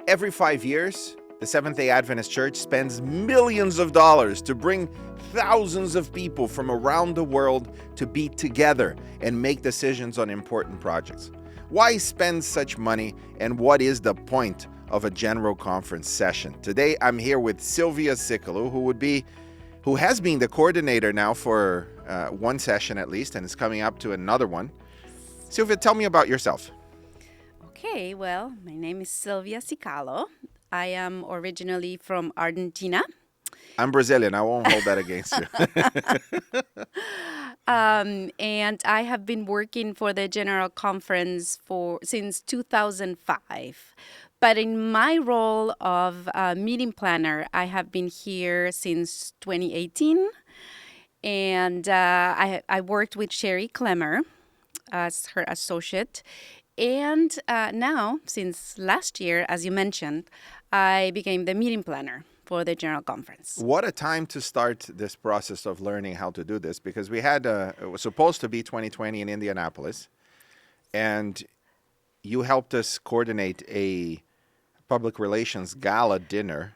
Every 5 years, the Seventh-day Adventist Church spends millions of dollars to bring thousands of people from around the world to be together and make decisions on important projects. Why spend such money, and what is the point of a general conference session? Today, I'm here with Silvia Sicalo, who has been the coordinator now for one session at least, and is coming up to another one. Silvia, tell me about yourself. Okay, well, my name is Silvia Sicalo. I am originally from Argentina. I'm Brazilian. I won't hold that against you. And I have been working for the General Conference since 2005. But in my role of meeting planner, I have been here since 2018. And I worked with Sherry Clemmer as her associate. And now, since last year, as you mentioned, I became the meeting planner for the General Conference. What a time to start this process of learning how to do this, because we had, it was supposed to be 2020 in Indianapolis, and you helped us coordinate a public relations gala dinner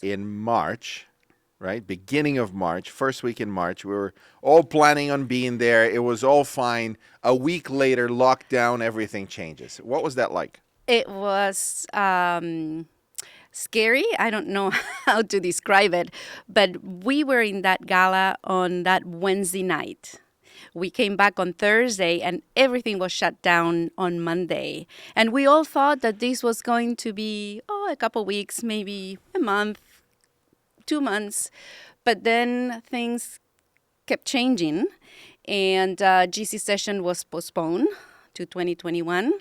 in March, right? Beginning of March, first week in March. We were all planning on being there. It was all fine. A week later, lockdown, everything changes. What was that like? It was scary. I don't know how to describe it, but we were in that gala on that Wednesday night. We came back on Thursday and everything was shut down on Monday. And we all thought that this was going to be, a couple weeks, maybe a month, 2 months. But then things kept changing and GC session was postponed to 2021.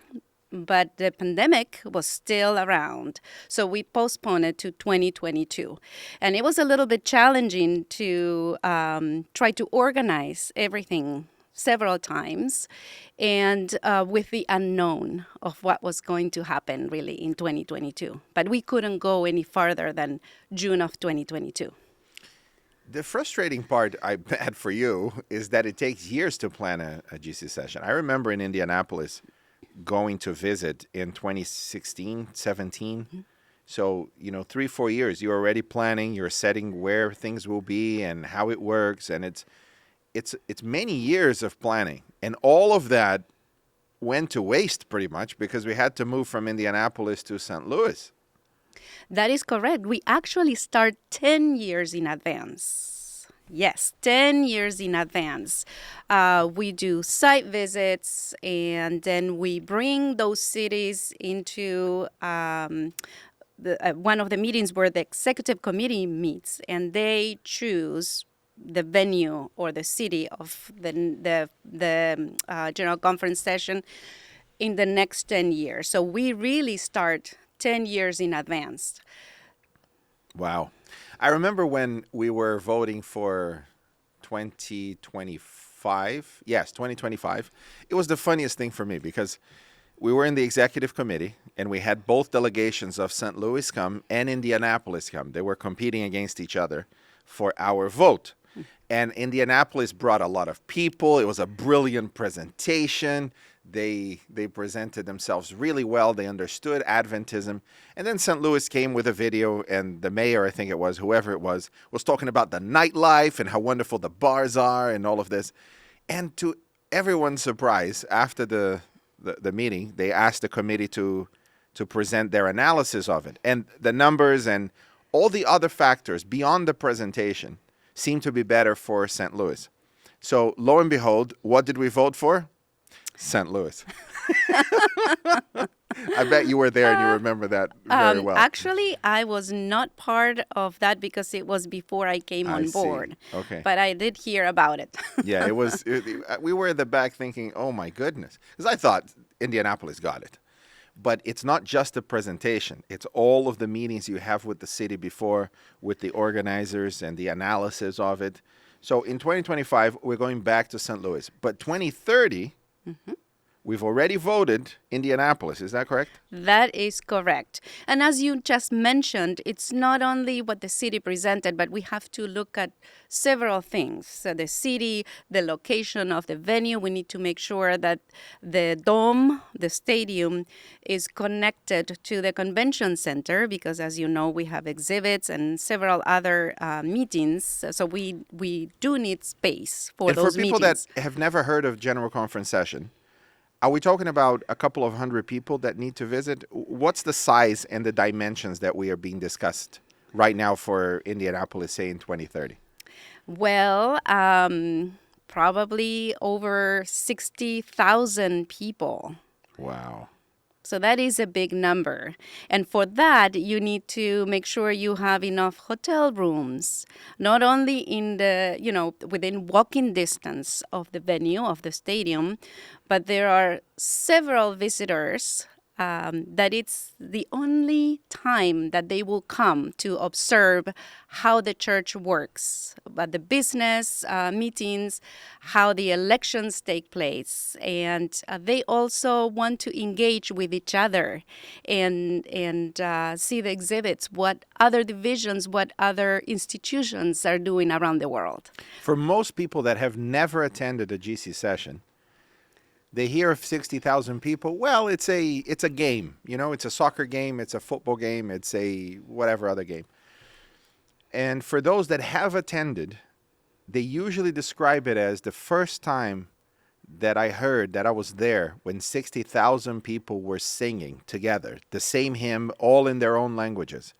But the pandemic was still around. So we postponed it to 2022. And it was a little bit challenging to try to organize everything several times and with the unknown of what was going to happen really in 2022. But we couldn't go any farther than June of 2022. The frustrating part I had for you is that it takes years to plan a GC session. I remember in Indianapolis going to visit in 2016, 17. Mm-hmm. So, 3-4 years, you're already planning, you're setting where things will be and how it works. And it's many years of planning. And all of that went to waste pretty much because we had to move from Indianapolis to St. Louis. That is correct. We actually start 10 years in advance. Yes, 10 years in advance. We do site visits, and then we bring those cities into one of the meetings where the executive committee meets, and they choose the venue or the city of the general conference session in the next 10 years. So we really start 10 years in advance. Wow. I remember when we were voting for 2025. Yes, 2025. It was the funniest thing for me because we were in the executive committee and we had both delegations of St. Louis come and Indianapolis come. They were competing against each other for our vote. And Indianapolis brought a lot of people. It was a brilliant presentation. They presented themselves really well. They understood Adventism. And then St. Louis came with a video, and the mayor, I think it was, whoever it was talking about the nightlife and how wonderful the bars are and all of this. And to everyone's surprise, after the meeting, they asked the committee to present their analysis of it. And the numbers and all the other factors beyond the presentation seemed to be better for St. Louis. So lo and behold, what did we vote for? St. Louis. I bet you were there and you remember that very well. Actually, I was not part of that because it was before I came on board. Okay. But I did hear about it. Yeah, we were in the back thinking, oh my goodness. Because I thought Indianapolis got it. But it's not just the presentation. It's all of the meetings you have with the city before, with the organizers and the analysis of it. So in 2025, we're going back to St. Louis. But 2030, We've already voted Indianapolis. Is that correct? That is correct. And as you just mentioned, it's not only what the city presented, but we have to look at several things. So the city, the location of the venue, we need to make sure that the dome, the stadium, is connected to the convention center because, as you know, we have exhibits and several other meetings. So we do need space for And those for people meetings. that have never heard of General Conference session, are we talking about a couple of hundred people that need to visit? What's the size and the dimensions that we are being discussed right now for Indianapolis, say in 2030? Well, probably over 60,000 people. Wow. So that is a big number. And for that, you need to make sure you have enough hotel rooms, not only in the, within walking distance of the venue, of the stadium, but there are several visitors that it's the only time that they will come to observe how the church works, but the business meetings, how the elections take place, and they also want to engage with each other and see the exhibits, what other divisions, what other institutions are doing around the world. For most people that have never attended a GC session, they hear of 60,000 people. Well, it's a game, it's a soccer game, it's a football game, it's a whatever other game. And for those that have attended, they usually describe it as the first time that I heard that I was there when 60,000 people were singing together, the same hymn, all in their own languages.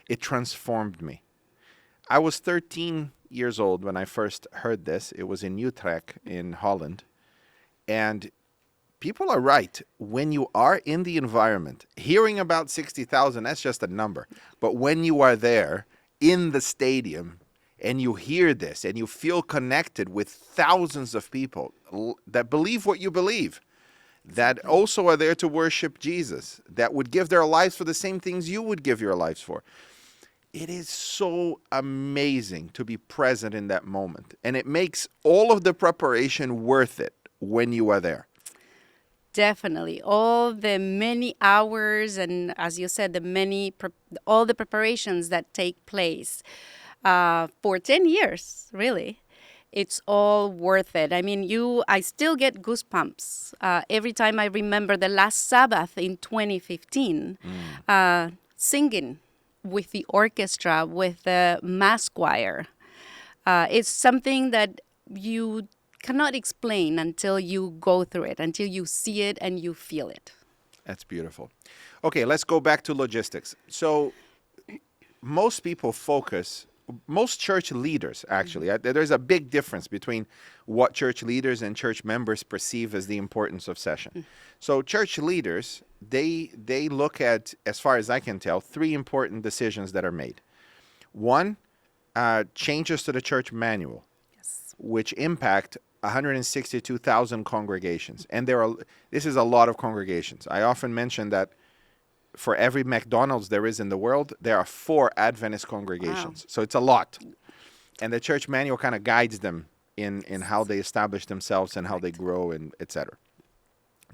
It transformed me. I was 13 years old when I first heard this. It was in Utrecht in Holland. And people are right. When you are in the environment, hearing about 60,000, that's just a number. But when you are there in the stadium and you hear this and you feel connected with thousands of people that believe what you believe, that also are there to worship Jesus, that would give their lives for the same things you would give your lives for. It is so amazing to be present in that moment. And it makes all of the preparation worth it when you are there. Definitely. All the many hours and, as you said, all the preparations that take place for 10 years, really. It's all worth it. I mean, I still get goosebumps every time I remember the last Sabbath in 2015, singing with the orchestra, with the mass choir. It's something that you cannot explain until you go through it, until you see it and you feel it. That's beautiful. Okay, let's go back to logistics. So most church leaders, actually, there's a big difference between what church leaders and church members perceive as the importance of session. So church leaders, they look at, as far as I can tell, three important decisions that are made. One, changes to the church manual, which impact 162,000 congregations. And this is a lot of congregations. I often mention that for every McDonald's there is in the world, there are 4 Adventist congregations. Wow. So it's a lot. And the church manual kind of guides them in how they establish themselves and how they grow, and et cetera.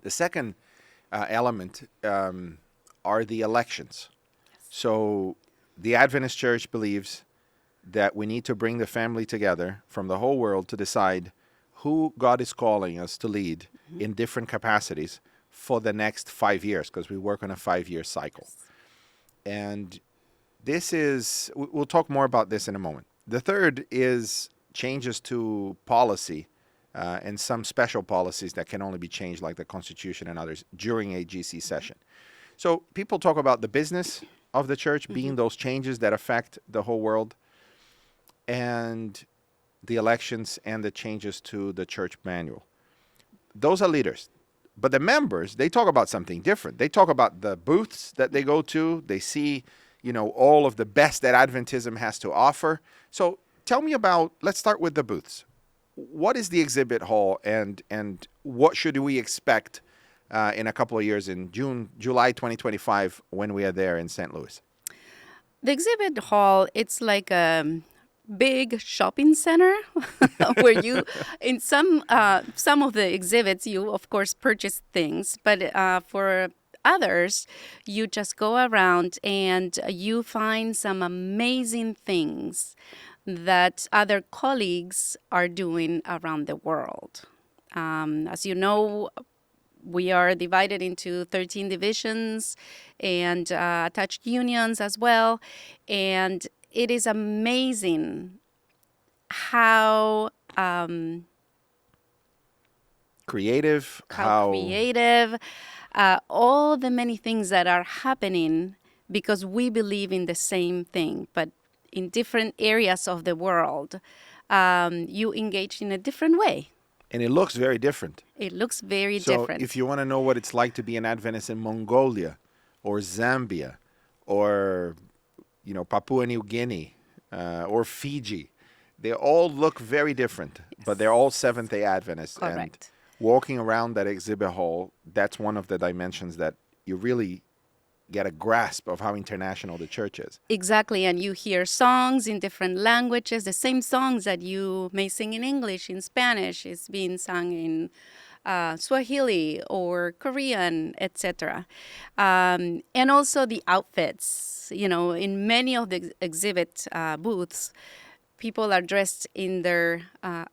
The second element are the elections. So the Adventist Church believes that we need to bring the family together from the whole world to decide who God is calling us to lead in different capacities for the next 5 years, because we work on a 5-year cycle. And we'll talk more about this in a moment. The third is changes to policy and some special policies that can only be changed, like the Constitution and others, during a GC session. So people talk about the business of the church being those changes that affect the whole world, and the elections and the changes to the church manual. Those are leaders. But the members, they talk about something different. They talk about the booths that they go to. They see, all of the best that Adventism has to offer. So tell me let's start with the booths. What is the exhibit hall, and what should we expect in a couple of years, in July 2025, when we are there in St. Louis? The exhibit hall, it's like a big shopping center where you, in some of the exhibits, you of course purchase things, but for others, you just go around and you find some amazing things that other colleagues are doing around the world. As you know, we are divided into 13 divisions and attached unions as well. And it is amazing how Creative, creative, all the many things that are happening because we believe in the same thing, but in different areas of the world, you engage in a different way. and it looks very different. It looks very So different. if you want to know what it's like to be an Adventist in Mongolia or Zambia or, Papua New Guinea or Fiji, they all look very different, but they're all Seventh-day Adventists. Correct. And walking around that exhibit hall, that's one of the dimensions that you really get a grasp of how international the church is. Exactly, and you hear songs in different languages. The same songs that you may sing in English, in Spanish, is being sung in Swahili or Korean, etc. And also the outfits. In many of the exhibit booths, people are dressed in their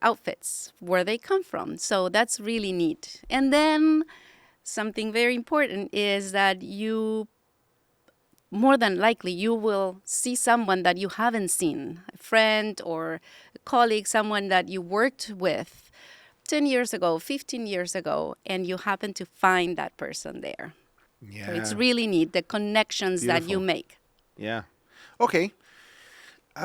outfits, where they come from. So that's really neat. And then something very important is that more than likely, you will see someone that you haven't seen, a friend or a colleague, someone that you worked with 10 years ago, 15 years ago, and you happen to find that person there. Yeah. So it's really neat, the connections that you Beautiful. make. Yeah. Okay.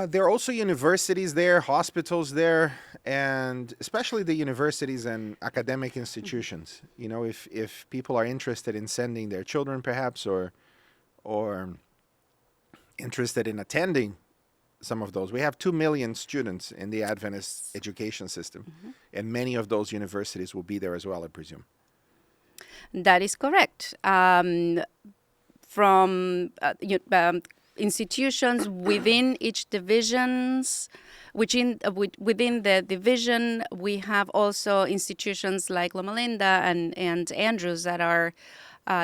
There are also universities there, hospitals there, and especially the universities and academic institutions. If people are interested in sending their children, perhaps, or interested in attending some of those. We have 2 million students in the Adventist education system, and many of those universities will be there as well, I presume. That is correct. From institutions within each divisions, within the division, we have also institutions like Loma Linda and Andrews that are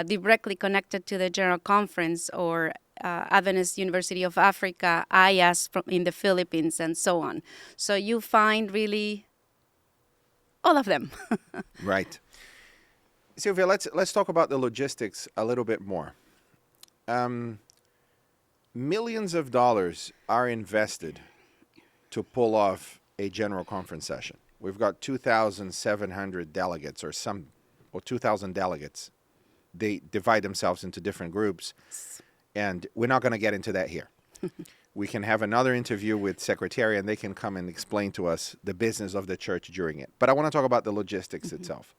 directly connected to the General Conference, or Adventist University of Africa, IAS in the Philippines, and so on. So you find really all of them. Right. Silvia, let's talk about the logistics a little bit more. Millions of dollars are invested to pull off a General Conference session. We've got 2,700 delegates or 2,000 delegates. They divide themselves into different groups, and we're not going to get into that here. We can have another interview with Secretary, and they can come and explain to us the business of the church during it. But I want to talk about the logistics itself.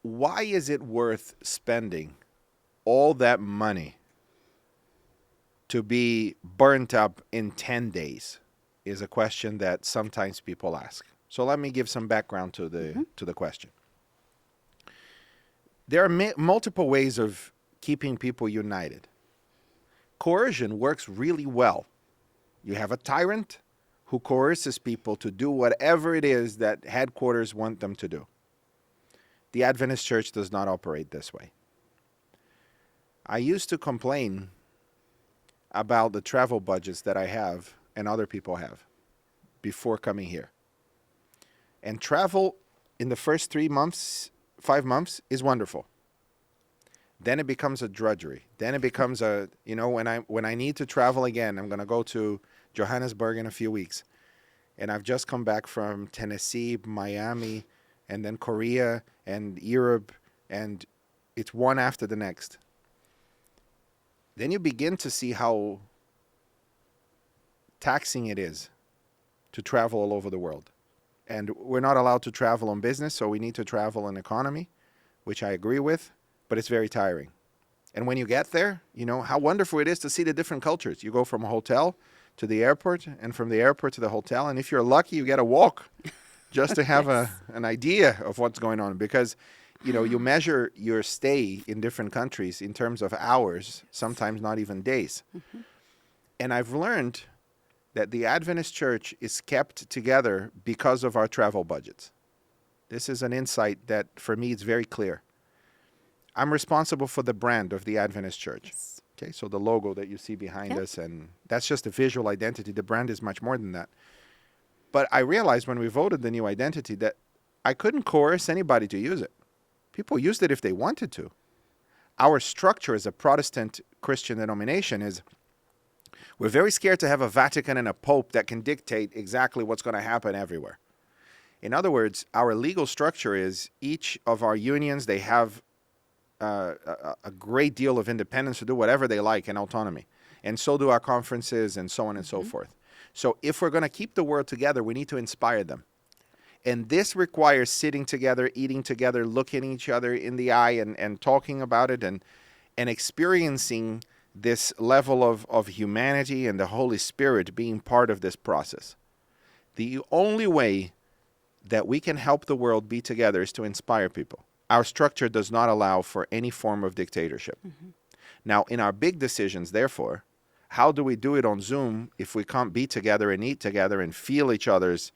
Why is it worth spending all that money to be burnt up in 10 days is a question that sometimes people ask. So let me give some background to the question. There are multiple ways of keeping people united. Coercion works really well. You have a tyrant who coerces people to do whatever it is that headquarters want them to do. The Adventist Church does not operate this way. I used to complain about the travel budgets that I have and other people have before coming here. And travel in the first 5 months is wonderful. Then it becomes a drudgery. Then it becomes when I need to travel again, I'm going to go to Johannesburg in a few weeks. And I've just come back from Tennessee, Miami, and then Korea and Europe, and it's one after the next. Then you begin to see how taxing it is to travel all over the world. And we're not allowed to travel on business, so we need to travel on economy, which I agree with, but it's very tiring. And when you get there, how wonderful it is to see the different cultures. You go from a hotel to the airport, and from the airport to the hotel, and if you're lucky, you get a walk just to have an idea of what's going on. Because, you measure your stay in different countries in terms of hours, sometimes not even days. Mm-hmm. And I've learned that the Adventist Church is kept together because of our travel budgets. This is an insight that, for me, is very clear. I'm responsible for the brand of the Adventist Church. Yes. Okay, so the logo that you see behind Yep. us, and that's just a visual identity. The brand is much more than that. But I realized when we voted the new identity that I couldn't coerce anybody to use it. People used it if they wanted to. Our structure as a Protestant Christian denomination is we're very scared to have a Vatican and a Pope that can dictate exactly what's going to happen everywhere. In other words, our legal structure is each of our unions, they have a great deal of independence to do whatever they like and autonomy. And so do our conferences and so on and so forth. So if we're going to keep the world together, we need to inspire them. And this requires sitting together, eating together, looking each other in the eye and talking about it and experiencing this level of humanity and the Holy Spirit being part of this process. The only way that we can help the world be together is to inspire people. Our structure does not allow for any form of dictatorship. Now, in our big decisions, therefore, how do we do it on Zoom if we can't be together and eat together and feel each other's,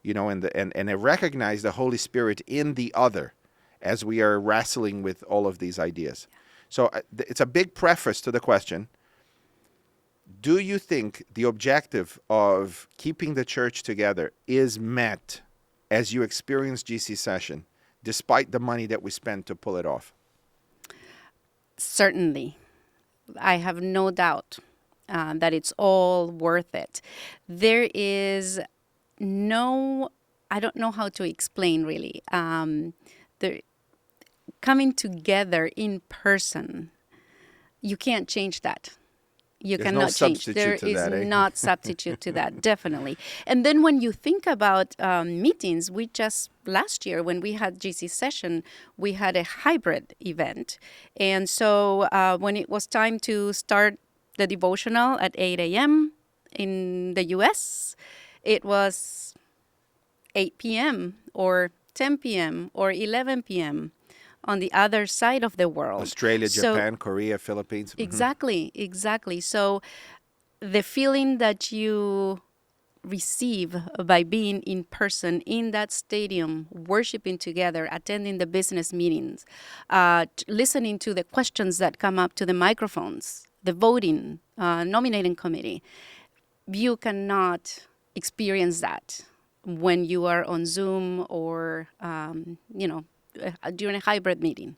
and recognize the Holy Spirit in the other as we are wrestling with all of these ideas? So it's a big preface to the question. Do you think the objective of keeping the church together is met as you experience GC Session, despite the money that we spend to pull it off? Certainly. I have no doubt that it's all worth it. There is I don't know how to explain really. The coming together in person, you can't change that. You There's no cannot change. substitute There to is that, eh? not substitute to that, definitely. And then when you think about meetings, last year when we had GC Session, we had a hybrid event. And so when it was time to start the devotional at 8 a.m. in the U.S., it was 8 p.m. or 10 p.m. or 11 p.m. on the other side of the world. Australia, Japan, Korea, Philippines. Exactly. So the feeling that you receive by being in person in that stadium, worshiping together, attending the business meetings, listening to the questions that come up to the microphones, the voting, nominating committee, you cannot experience that when you are on Zoom or, during a hybrid meeting.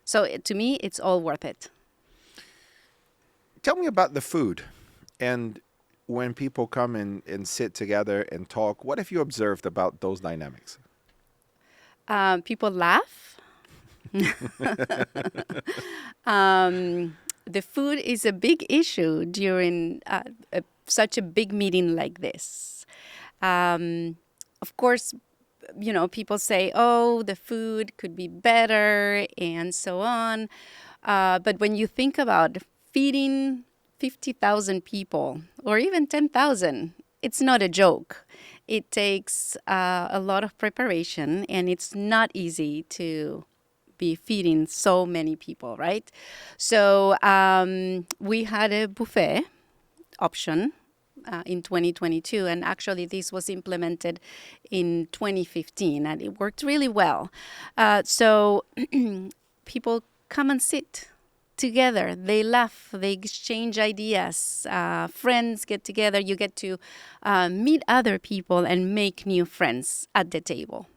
So to me, it's all worth it. Tell me about the food. And when people come and sit together and talk, what have you observed about those dynamics? People laugh. The food is a big issue during such a big meeting like this. Of course, people say, oh, the food could be better and so on. But when you think about feeding 50,000 people or even 10,000, it's not a joke. It takes a lot of preparation, and it's not easy to be feeding so many people, right? So we had a buffet option in 2022, and actually this was implemented in 2015, and it worked really well. So people come and sit together. They laugh, they exchange ideas, friends get together. You get to meet other people and make new friends at the table.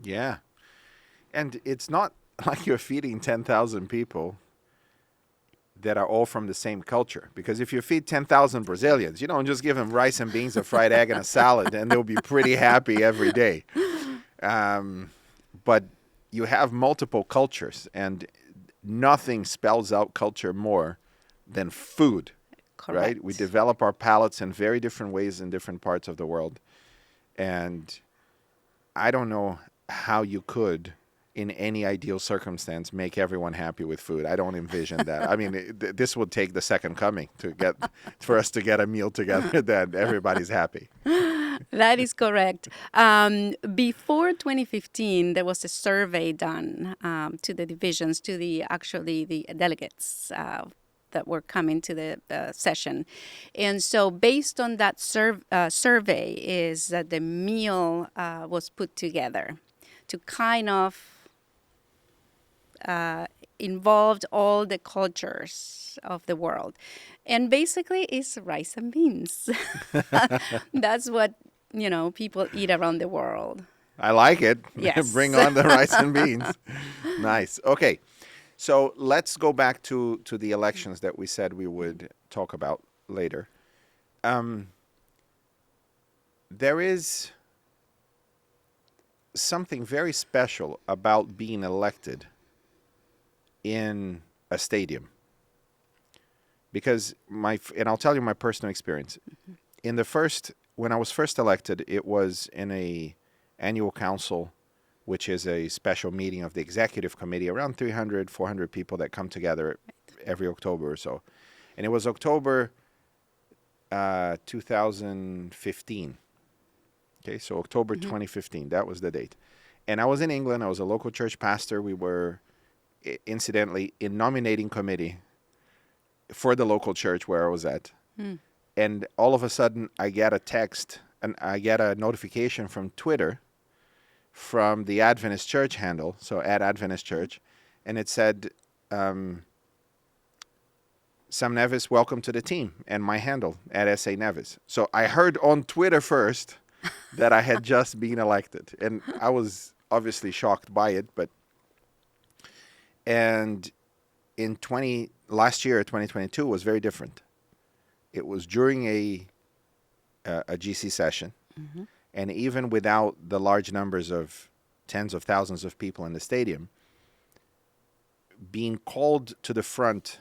Yeah. And it's not like you're feeding 10,000 people that are all from the same culture. Because if you feed 10,000 Brazilians, you don't just give them rice and beans, a fried egg, and a salad, and they'll be pretty happy every day. But you have multiple cultures, and nothing spells out culture more than food. Correct. Right? We develop our palates in very different ways in different parts of the world. And I don't know how you could, in any ideal circumstance, make everyone happy with food. I don't envision that. I mean, this would take the second coming for us to get a meal together that everybody's happy. That is correct. Before 2015, there was a survey done to the divisions, to the delegates, that were coming to the session. And so based on that survey is that the meal was put together to kind of involved all the cultures of the world. And basically it's rice and beans. That's what, people eat around the world. I like it. Yes. Bring on the rice and beans. Nice. Okay. So let's go back to the elections that we said we would talk about later. There is something very special about being elected in a stadium. Because and I'll tell you my personal experience. Mm-hmm. When I was first elected, it was in a annual council, which is a special meeting of the executive committee, around 300, 400 people that come together every October or so. And it was October 2015. Okay, so October 2015, that was the date. And I was in England. I was a local church pastor. We were, incidentally, in nominating committee for the local church where I was at. And all of a sudden, I get a text, and I get a notification from Twitter from the Adventist Church handle, so at Adventist Church, and it said, Sam Neves, welcome to the team, and my handle, at SA Neves. So I heard on Twitter first that I had just been elected, and I was obviously shocked by it, and last year, 2022, was very different. It was during a GC session, and even without the large numbers of tens of thousands of people in the stadium, being called to the front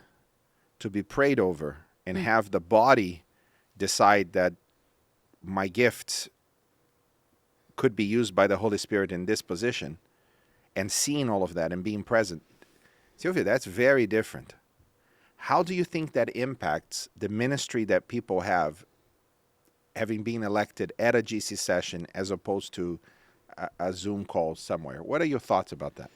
to be prayed over and have the body decide that my gifts could be used by the Holy Spirit in this position, and seeing all of that and being present. Silvia, that's very different. How do you think that impacts the ministry that people have, having been elected at a GC session as opposed to a Zoom call somewhere? What are your thoughts about that?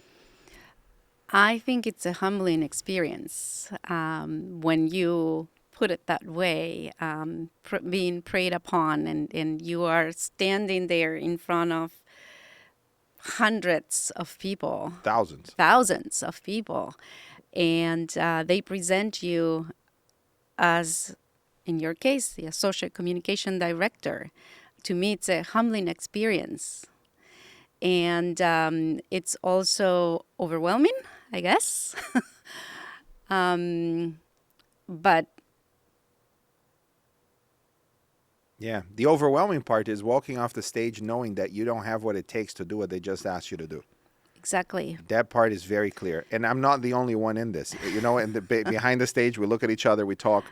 I think it's a humbling experience when you put it that way, being prayed upon, and you are standing there in front of hundreds of people. Thousands of people. And they present you as, in your case, the associate communication director. To me, it's a humbling experience. And it's also overwhelming, I guess. But yeah, the overwhelming part is walking off the stage knowing that you don't have what it takes to do what they just asked you to do. Exactly. That part is very clear. And I'm not the only one in this. And behind the stage, we look at each other, we talk.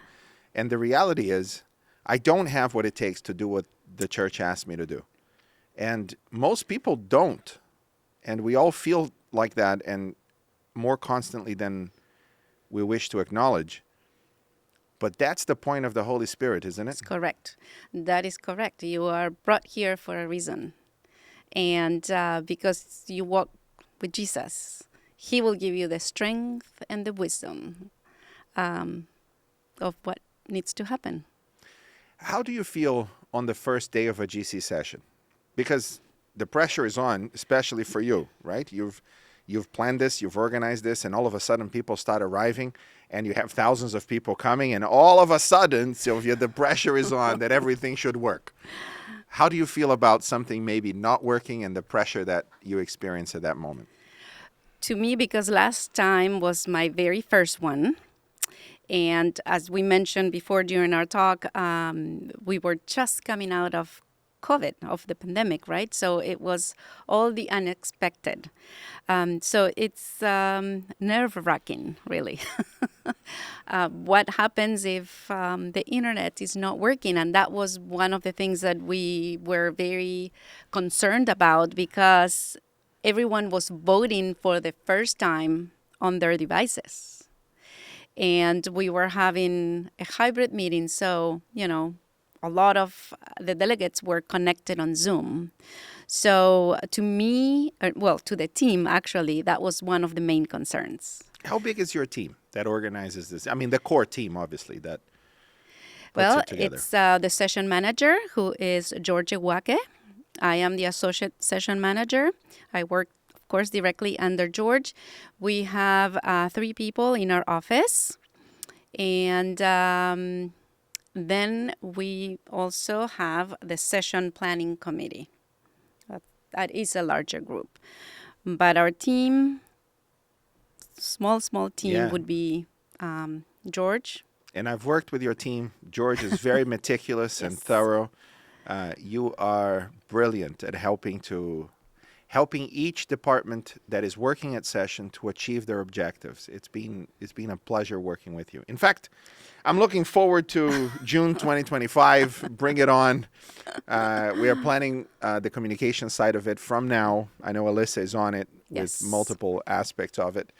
And the reality is, I don't have what it takes to do what the church asked me to do. And most people don't. And we all feel like that, and more constantly than we wish to acknowledge. But that's the point of the Holy Spirit, isn't it? That's correct. That is correct. You are brought here for a reason. And because you walk with Jesus, He will give you the strength and the wisdom of what needs to happen. How do you feel on the first day of a GC session? Because the pressure is on, especially for you, right? You've planned this, you've organized this, and all of a sudden people start arriving, and you have thousands of people coming, and all of a sudden, Silvia, the pressure is on that everything should work. How do you feel about something maybe not working and the pressure that you experience at that moment? To me, because last time was my very first one, and as we mentioned before during our talk, we were just coming out of COVID, of the pandemic, right? So it was all the unexpected. So it's nerve-wracking, really. What happens if the internet is not working? And that was one of the things that we were very concerned about, because everyone was voting for the first time on their devices. And we were having a hybrid meeting, so, a lot of the delegates were connected on Zoom. So to me, to the team, actually, that was one of the main concerns. How big is your team? that organizes this? I mean, the core team, obviously, that puts Well, it together. it's the session manager, who is George Iwake. I am the associate session manager. I work, of course, directly under George. We have 3 people in our office. And then we also have the session planning committee. That is a larger group. But our team, small team, Yeah. would be George. And I've worked with your team. George is very meticulous and Yes. thorough. You are brilliant at helping each department that is working at session to achieve their objectives. It's been a pleasure working with you. In fact, I'm looking forward to June 2025. Bring it on. We are planning the communication side of it from now. I know Alyssa is on it Yes. with multiple aspects of it.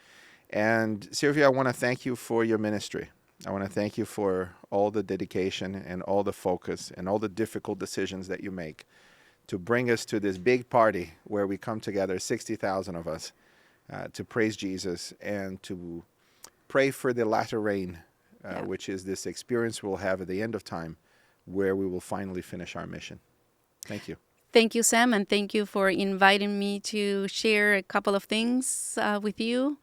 And Silvia, I want to thank you for your ministry. I want to thank you for all the dedication and all the focus and all the difficult decisions that you make to bring us to this big party where we come together, 60,000 of us, to praise Jesus and to pray for the latter rain, which is this experience we'll have at the end of time where we will finally finish our mission. Thank you. Thank you, Sam, and thank you for inviting me to share a couple of things with you.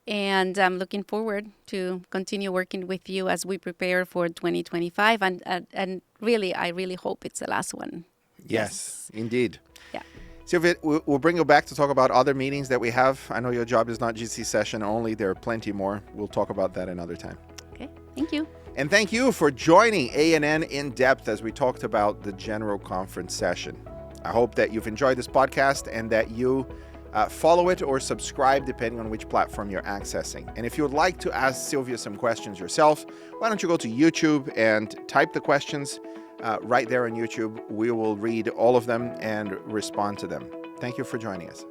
And I'm looking forward to continue working with you as we prepare for 2025. And really, I really hope it's the last one. Yes, indeed. Yeah. Silvia, we'll bring you back to talk about other meetings that we have. I know your job is not GC session only. There are plenty more. We'll talk about that another time. Okay. Thank you. And thank you for joining ANN In Depth as we talked about the General Conference session. I hope that you've enjoyed this podcast and that you follow it or subscribe depending on which platform you're accessing. And if you would like to ask Silvia some questions yourself, why don't you go to YouTube and type the questions right there on YouTube. We will read all of them and respond to them. Thank you for joining us.